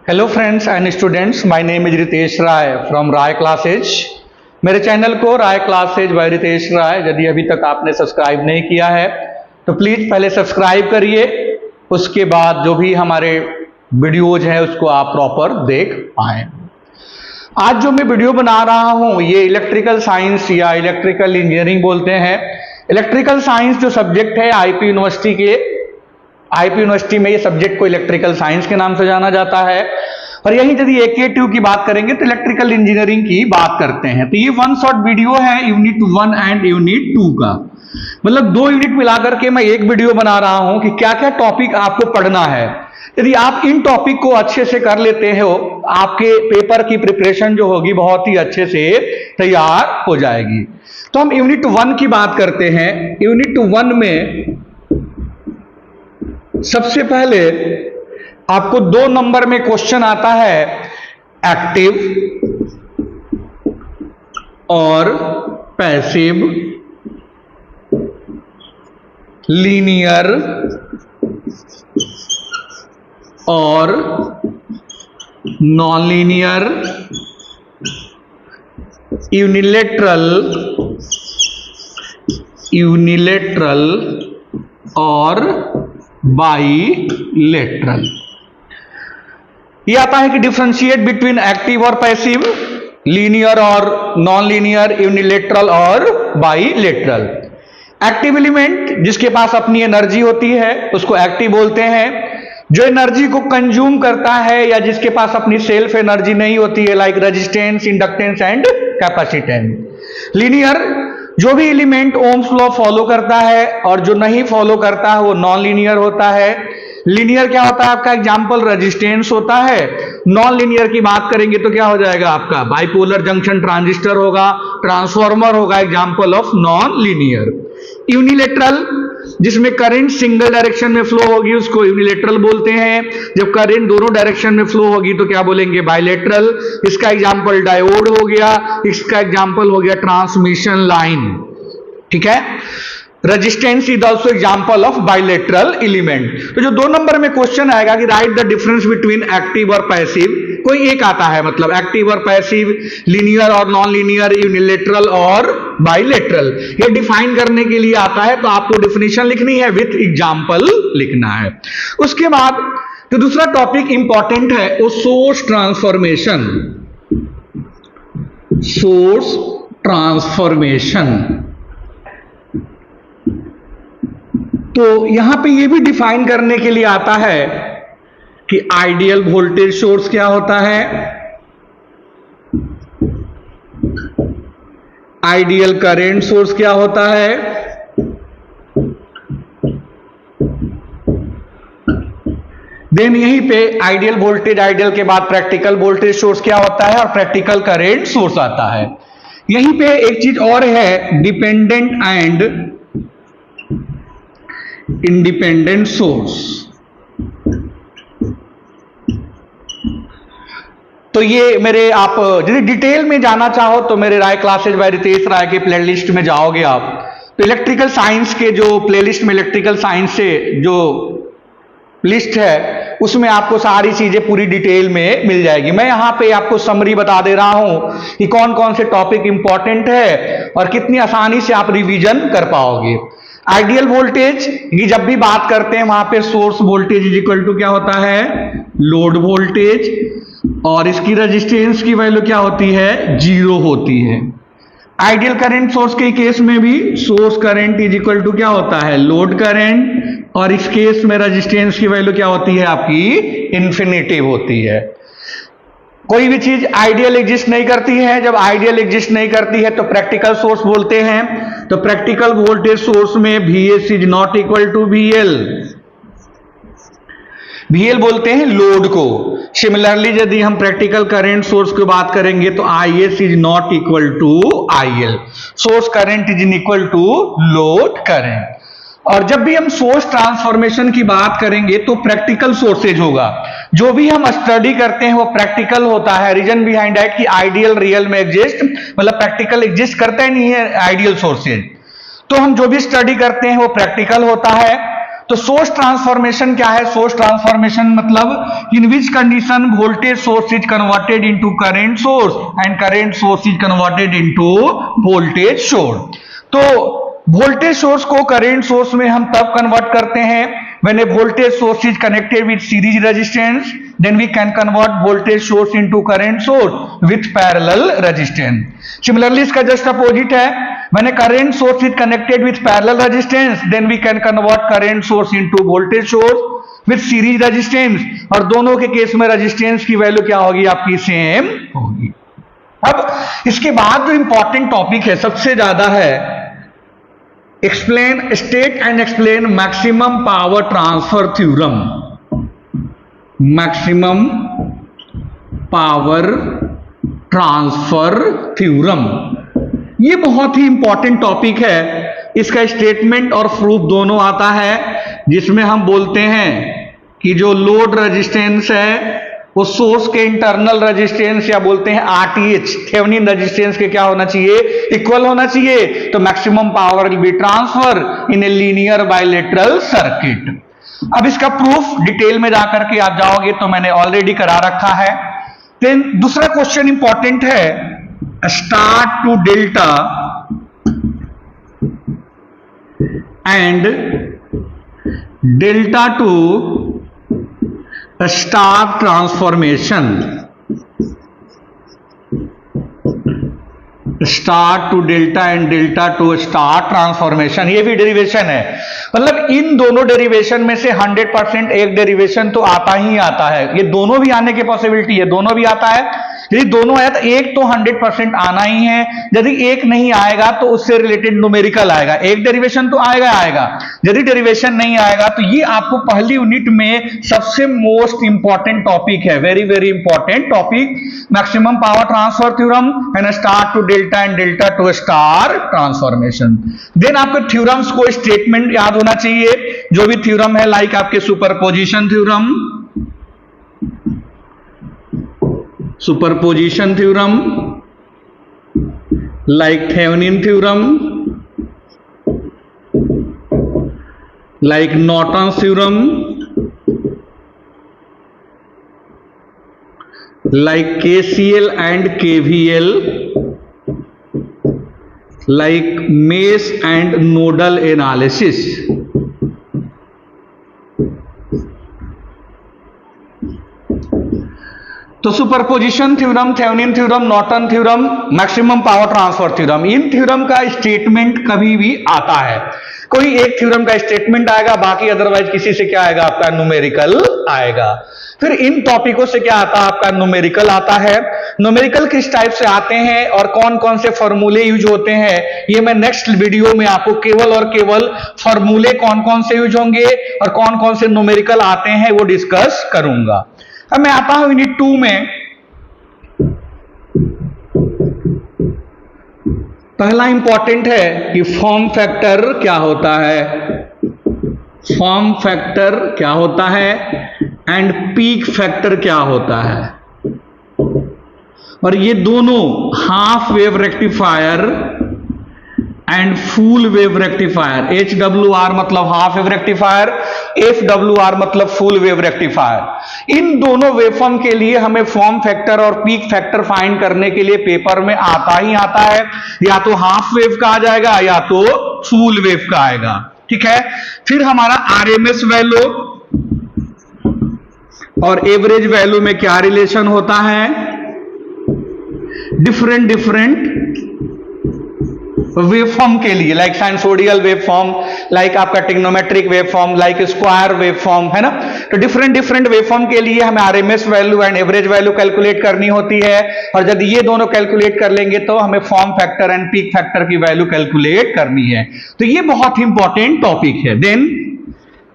Hello friends and students, my name is Ritesh Rai from Rai classes. मेरे channel को Rai classes by Ritesh Rai यदि अभी तक आपने सब्सक्राइब नहीं किया है तो प्लीज़ पहले सब्सक्राइब करिए, उसके बाद जो भी हमारे वीडियोज हैं उसको आप प्रॉपर देख पाएँ। आज जो मैं वीडियो बना रहा हूँ ये इलेक्ट्रिकल साइंस या इलेक्ट्रिकल इंजीनियरिंग बोलते हैं। इलेक्ट्रिकल साइंस जो सब्जेक्ट है आईपी यूनिवर्सिटी में ये सब्जेक्ट को इलेक्ट्रिकल साइंस के नाम से जाना जाता है। और यही यदि AKTU की बात करेंगे तो इलेक्ट्रिकल इंजीनियरिंग की बात करते हैं। तो ये वन शॉट वीडियो है यूनिट 1 एंड यूनिट 2 का, मतलब 2 यूनिट मिलाकर के मैं एक वीडियो बना रहा हूं कि क्या क्या टॉपिक आपको पढ़ना है। यदि आप इन टॉपिक को अच्छे से कर लेते हो आपके पेपर की प्रिपरेशन जो होगी बहुत ही अच्छे से तैयार हो जाएगी। तो हम यूनिट 1 की बात करते हैं। यूनिट 1 में सबसे पहले आपको 2 नंबर में क्वेश्चन आता है एक्टिव और पैसिव, लीनियर और नॉन लीनियर, यूनिलेटरल और बाईलेटरल। ये आता है कि डिफरेंशिएट बिटवीन एक्टिव और पैसिव, लीनियर और नॉन लीनियर, यूनिलेटरल और बाईलेटरल। एक्टिव एलिमेंट जिसके पास अपनी एनर्जी होती है उसको एक्टिव बोलते हैं। जो एनर्जी को कंज्यूम करता है या जिसके पास अपनी सेल्फ एनर्जी नहीं होती है, like resistance, inductance and capacitance. Linear जो भी एलिमेंट ओम्स लॉ फॉलो करता है और जो नहीं फॉलो करता है वो नॉन लीनियर होता है। लीनियर क्या होता है आपका एग्जाम्पल रेजिस्टेंस होता है। नॉन लीनियर की बात करेंगे तो क्या हो जाएगा आपका बाइपोलर जंक्शन ट्रांजिस्टर होगा, ट्रांसफार्मर होगा, example of non linear. Unilateral जिसमें करंट सिंगल डायरेक्शन में फ्लो होगी उसको यूनिलेटरल बोलते हैं। जब करंट दोनों डायरेक्शन में फ्लो होगी तो क्या बोलेंगे बाइलेटरल। इसका एग्जाम्पल डायोड हो गया, इसका एग्जाम्पल हो गया ट्रांसमिशन लाइन। ठीक है, resistance is also example of bilateral element. तो जो 2 नंबर में क्वेश्चन आएगा कि write the difference between active और पैसिव, कोई एक आता है मतलब एक्टिव और पैसिव, लीनियर और नॉन लीनियर, यूनिलेटरल और बाइलेटरल, ये डिफाइन करने के लिए आता है। तो आपको डेफिनेशन लिखनी है विथ एग्जाम्पल लिखना है। उसके बाद जो दूसरा टॉपिक इंपॉर्टेंट है वो सोर्स ट्रांसफॉर्मेशन। सोर्स ट्रांसफॉर्मेशन तो यहां पे ये भी डिफाइन करने के लिए आता है कि आइडियल वोल्टेज सोर्स क्या होता है, आइडियल करंट सोर्स क्या होता है, देन यहीं पे आइडियल वोल्टेज, आइडियल के बाद प्रैक्टिकल वोल्टेज सोर्स क्या होता है और प्रैक्टिकल करंट सोर्स आता है। यहीं पे एक चीज और है डिपेंडेंट एंड इंडिपेंडेंट सोर्स। तो ये मेरे आप यदि डिटेल में जाना चाहो तो मेरे राय क्लासेज बाय रितेश राय के प्लेलिस्ट में जाओगे आप तो इलेक्ट्रिकल साइंस के जो प्लेलिस्ट में इलेक्ट्रिकल साइंस से जो लिस्ट है उसमें आपको सारी चीजें पूरी डिटेल में मिल जाएगी। मैं यहां पे आपको समरी बता दे रहा हूं कि कौन कौन से टॉपिक इंपॉर्टेंट है और कितनी आसानी से आप रिवीजन कर पाओगे। आइडियल वोल्टेज की जब भी बात करते हैं वहां पे source voltage is equal to क्या होता है लोड वोल्टेज और इसकी रेजिस्टेंस की वैल्यू क्या होती है 0 होती है। आइडियल करंट सोर्स के केस में भी source current is equal to क्या होता है लोड करंट और इस केस में रेजिस्टेंस की वैल्यू क्या होती है आपकी इन्फिनिटिव होती है। कोई भी चीज आइडियल एग्जिस्ट नहीं करती है, जब आइडियल एग्जिस्ट नहीं करती है तो प्रैक्टिकल सोर्स बोलते हैं। तो प्रैक्टिकल वोल्टेज सोर्स में VS is not equal to VL, VL बोलते हैं लोड को। सिमिलरली यदि हम प्रैक्टिकल करंट सोर्स की बात करेंगे तो IS is not equal to IL, source current is equal to load current. और जब भी हम सोर्स ट्रांसफॉर्मेशन की बात करेंगे तो प्रैक्टिकल सोर्सेज होगा। जो भी हम स्टडी करते हैं वो प्रैक्टिकल होता है। रीजन बिहाइंड है कि आइडियल रियल में एग्जिस्ट, मतलब प्रैक्टिकल एग्जिस्ट करता ही नहीं है आइडियल सोर्सेज। तो हम जो भी स्टडी करते हैं वो प्रैक्टिकल होता है। तो सोर्स ट्रांसफॉर्मेशन क्या है? सोर्स ट्रांसफॉर्मेशन मतलब in which condition voltage source is converted into current source and current source is converted into voltage source. तो वोल्टेज सोर्स को करंट सोर्स में हम तब कन्वर्ट करते हैं when a voltage source is connected with series resistance, then we can convert voltage source into current source with parallel resistance. Similarly इसका just opposite है, when a current source is connected with parallel resistance, then we can convert current source into voltage source with series resistance, और दोनों के case में resistance की value क्या होगी आपकी? सेम होगी। अब इसके बाद जो इंपॉर्टेंट टॉपिक है सबसे ज्यादा है, explain state and explain maximum power transfer theorem। maximum power transfer theorem ये बहुत ही इंपॉर्टेंट टॉपिक है। इसका स्टेटमेंट और प्रूफ दोनों आता है, जिसमें हम बोलते हैं कि जो लोड रेजिस्टेंस है वो सोर्स के इंटरनल रेजिस्टेंस या बोलते हैं आरटीएच थेवेनिन रेजिस्टेंस के क्या होना चाहिए? इक्वल होना चाहिए। तो maximum power will be transfer in a linear bilateral circuit. अब इसका प्रूफ डिटेल में जाकर के आप जाओगे तो मैंने ऑलरेडी करा रखा है। देन दूसरा क्वेश्चन इंपॉर्टेंट है, star to delta and delta to star transformation. Star to delta and delta to star transformation, ये भी डेरिवेशन है। मतलब इन दोनों डेरिवेशन में से 100% एक डेरिवेशन तो आता ही आता है। ये दोनों भी आने की पॉसिबिलिटी है, दोनों भी आता है। यदि दोनों आया तो एक तो 100% आना ही है। यदि एक नहीं आएगा तो उससे रिलेटेड न्यूमेरिकल आएगा। एक डेरिवेशन तो आएगा आएगा, यदि डेरिवेशन नहीं आएगा तो ये आपको पहली यूनिट में सबसे मोस्ट इंपॉर्टेंट टॉपिक है, very very important topic, maximum power transfer theorem and star to delta and delta to star transformation. Then आपके थ्योरम्स को स्टेटमेंट याद होना चाहिए, जो भी थ्योरम है, लाइक आपके superposition theorem, superposition theorem, like Thevenin theorem, like Norton's theorem, like KCL and KVL, like mesh and nodal analysis। तो superposition theorem, Thevenin theorem, Norton theorem, maximum power transfer theorem, इन theorem का statement कभी भी आता है। कोई एक theorem का स्टेटमेंट आएगा, बाकी अदरवाइज किसी से क्या आएगा? आपका न्यूमेरिकल आएगा। फिर इन टॉपिकों से क्या आता है? आपका न्यूमेरिकल आता है। न्यूमेरिकल किस टाइप से आते हैं और कौन कौन से फॉर्मूले यूज होते हैं, ये मैं नेक्स्ट वीडियो में आपको केवल और केवल फॉर्मूले कौन कौन से यूज होंगे और कौन कौन से न्यूमेरिकल आते हैं वो डिस्कस करूंगा। अब मैं आता हूं यूनिट 2 में। पहला इंपॉर्टेंट है कि फॉर्म फैक्टर क्या होता है, फॉर्म फैक्टर क्या होता है एंड पीक फैक्टर क्या होता है। और ये दोनों half wave rectifier and full wave rectifier, HWR मतलब हाफ वेव रेक्टिफायर, FWR मतलब फुल वेव रेक्टिफायर, इन दोनों वेवफॉर्म के लिए हमें फॉर्म फैक्टर और पीक फैक्टर फाइंड करने के लिए पेपर में आता ही आता है। या तो हाफ वेव का आ जाएगा या तो फुल वेव का आएगा, ठीक है। फिर हमारा RMS वैल्यू और एवरेज वैल्यू में क्या रिलेशन होता है, डिफरेंट डिफरेंट वेवफॉर्म के लिए, लाइक साइनसोइडल वेवफॉर्म, लाइक आपका trigonometric waveform, like square waveform, है ना। तो डिफरेंट डिफरेंट वेवफॉर्म के लिए हमें RMS value and average value calculate करनी होती है। और यदि ये दोनों कैलकुलेट कर लेंगे तो हमें form factor and peak factor की वैल्यू कैलकुलेट करनी है। तो ये बहुत इंपॉर्टेंट टॉपिक है। देन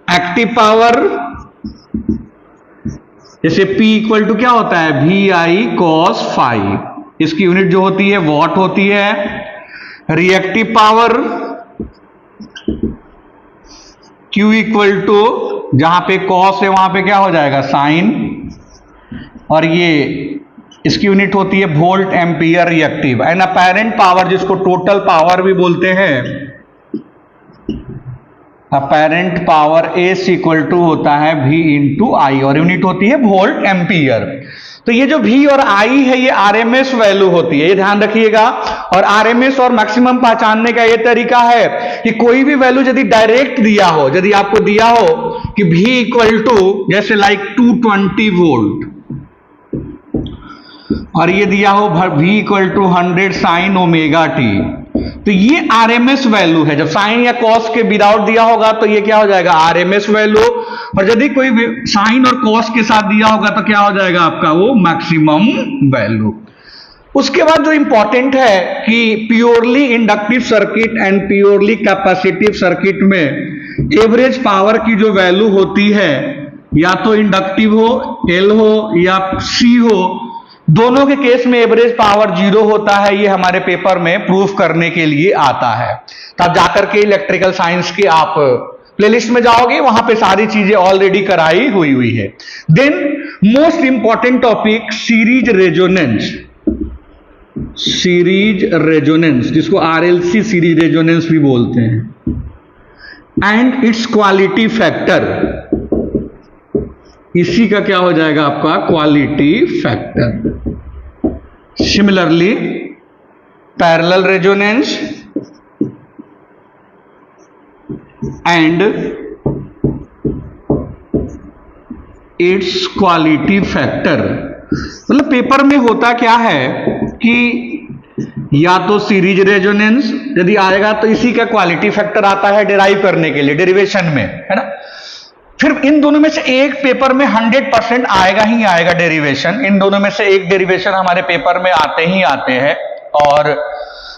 एक्टिव पावर, जैसे P इक्वल टू क्या होता है, VI cos phi, इसकी यूनिट जो होती है वॉट होती है। Reactive power Q equal to, जहां पे cos है वहां पे क्या हो जाएगा, साइन, और ये इसकी यूनिट होती है volt ampere reactive. And apparent power, जिसको टोटल पावर भी बोलते हैं, apparent power s equal to होता है V इंटू आई और यूनिट होती है वोल्ट एम्पियर। तो ये जो V और I है ये RMS वैल्यू होती है, ये ध्यान रखिएगा। और RMS और मैक्सिमम पहचानने का ये तरीका है कि कोई भी वैल्यू यदि डायरेक्ट दिया हो, यदि आपको दिया हो कि V इक्वल टू जैसे लाइक 220 वोल्ट और ये दिया हो V equal to 100 sine omega t, तो ये RMS वैल्यू है। जब साइन या कॉस के विदाउट दिया होगा तो ये क्या हो जाएगा RMS वैल्यू, और यदि कोई साइन और कॉस के साथ दिया होगा तो क्या हो जाएगा आपका वो मैक्सिमम वैल्यू। उसके बाद जो इंपॉर्टेंट है कि purely inductive circuit and purely capacitive circuit में एवरेज पावर की जो वैल्यू होती है या तो इंडक्टिव हो L हो या C हो, दोनों के केस में एवरेज पावर 0 होता है। ये हमारे पेपर में प्रूफ करने के लिए आता है। तो आप जाकर के इलेक्ट्रिकल साइंस के आप प्लेलिस्ट में जाओगे, वहां पे सारी चीजें ऑलरेडी कराई हुई है। Then most important topic series resonance, series resonance जिसको RLC सीरीज रेजोनेंस भी बोलते हैं, एंड इट्स क्वालिटी फैक्टर, इसी का क्या हो जाएगा आपका quality factor. Similarly parallel resonance and it's quality factor. मतलब पेपर में होता क्या है कि या तो सीरीज रेजोनेंस यदि आएगा तो इसी का क्वालिटी फैक्टर आता है डिराइव करने के लिए डेरिवेशन में, है ना। फिर इन दोनों में से एक पेपर में 100% आएगा ही आएगा डेरिवेशन। इन दोनों में से एक डेरिवेशन हमारे पेपर में आते ही आते हैं। और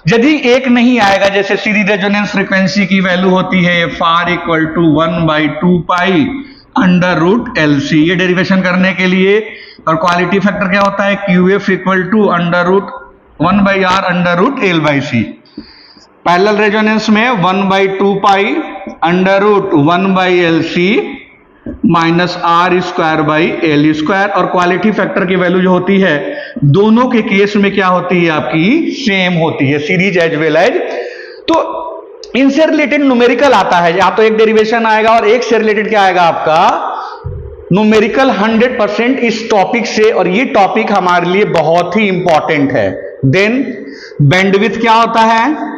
यदि एक नहीं आएगा, जैसे सीरीज रेजोनेंस फ्रीक्वेंसी की वैल्यू होती है FR equal to 1/2 pi under root LC, ये डेरिवेशन करने के लिए। और क्वालिटी फैक्टर क्या होता है QF equal to under root 1/R under root L/C। Parallel resonance में 1/2 pi under root 1/LC minus R square by L square. और क्वालिटी फैक्टर की वैल्यू जो होती है दोनों के केस में क्या होती है आपकी सेम होती है, सीरीज एज वेल एज। तो इनसे रिलेटेड न्यूमेरिकल आता है, या तो एक डेरिवेशन आएगा और एक से रिलेटेड क्या आएगा आपका न्यूमेरिकल 100% इस टॉपिक से। और ये टॉपिक हमारे लिए बहुत ही इंपॉर्टेंट है। देन बैंडविड्थ क्या होता है,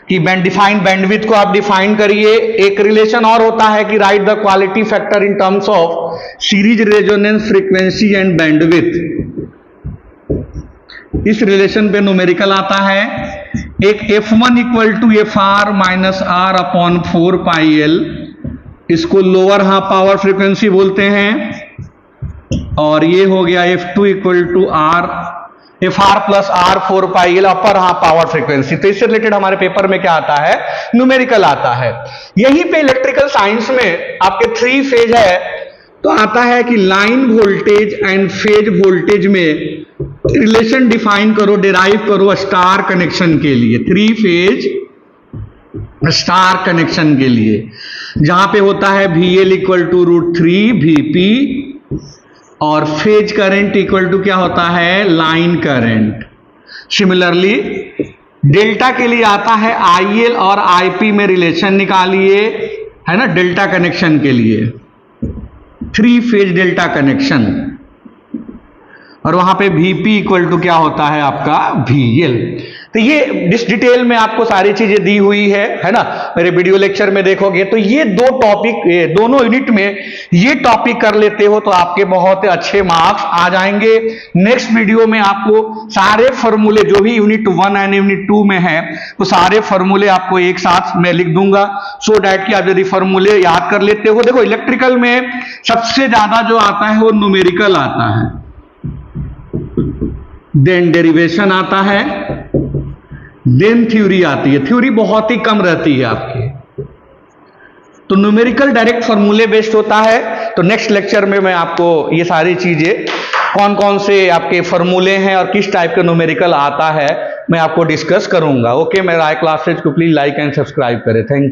कि डिफाइन बैंडविड्थ को आप डिफाइन करिए। एक रिलेशन और होता है कि write the quality factor in terms of series resonance frequency and bandwidth. इस रिलेशन पे न्यूमेरिकल आता है। एक F1 equal to FR minus R upon 4 pi L, इसको लोअर हाफ पावर फ्रीक्वेंसी बोलते हैं। और ये हो गया F2 equal to FR plus R 4 pi L upper half power frequency. तो इससे रिलेटेड हमारे पेपर में क्या आता है न्यूमेरिकल आता है। यहीं पे इलेक्ट्रिकल साइंस में आपके 3 फेज है, तो आता है कि line voltage and phase voltage में रिलेशन डिफाइन करो, डिराइव करो स्टार कनेक्शन के लिए, 3 फेज स्टार कनेक्शन के लिए, जहां पे होता है VL इक्वल टू √3 VP और फेज करंट इक्वल टू क्या होता है लाइन करंट। सिमिलरली डेल्टा के लिए आता है IL और IP में रिलेशन निकालिए, है ना, डेल्टा कनेक्शन के लिए 3 फेज डेल्टा कनेक्शन। और वहां पे VP इक्वल टू क्या होता है आपका VL। तो ये इस डिटेल में आपको सारी चीजें दी हुई है ना। मेरे वीडियो लेक्चर में देखोगे तो ये दो टॉपिक, दोनों यूनिट में ये टॉपिक कर लेते हो तो आपके बहुत अच्छे मार्क्स आ जाएंगे। नेक्स्ट वीडियो में आपको सारे फॉर्मूले जो भी यूनिट 1 एंड यूनिट 2 में है तो सारे फॉर्मूले आपको एक साथ मैं लिख दूंगा, सो डैट कि आप यदि फॉर्मूले याद कर लेते हो। देखो इलेक्ट्रिकल में सबसे ज्यादा जो आता है वो न्यूमेरिकल आता है, देन डेरिवेशन आता है, देन थ्योरी आती है। थ्योरी बहुत ही कम रहती है आपकी, तो न्यूमेरिकल डायरेक्ट फॉर्मूले बेस्ड होता है। तो नेक्स्ट लेक्चर में मैं आपको ये सारी चीजें कौन कौन से आपके फॉर्मूले हैं और किस टाइप का न्यूमेरिकल आता है मैं आपको डिस्कस करूंगा। ओके, मेरा क्लासेज को प्लीज लाइक एंड सब्सक्राइब करें। Thank you.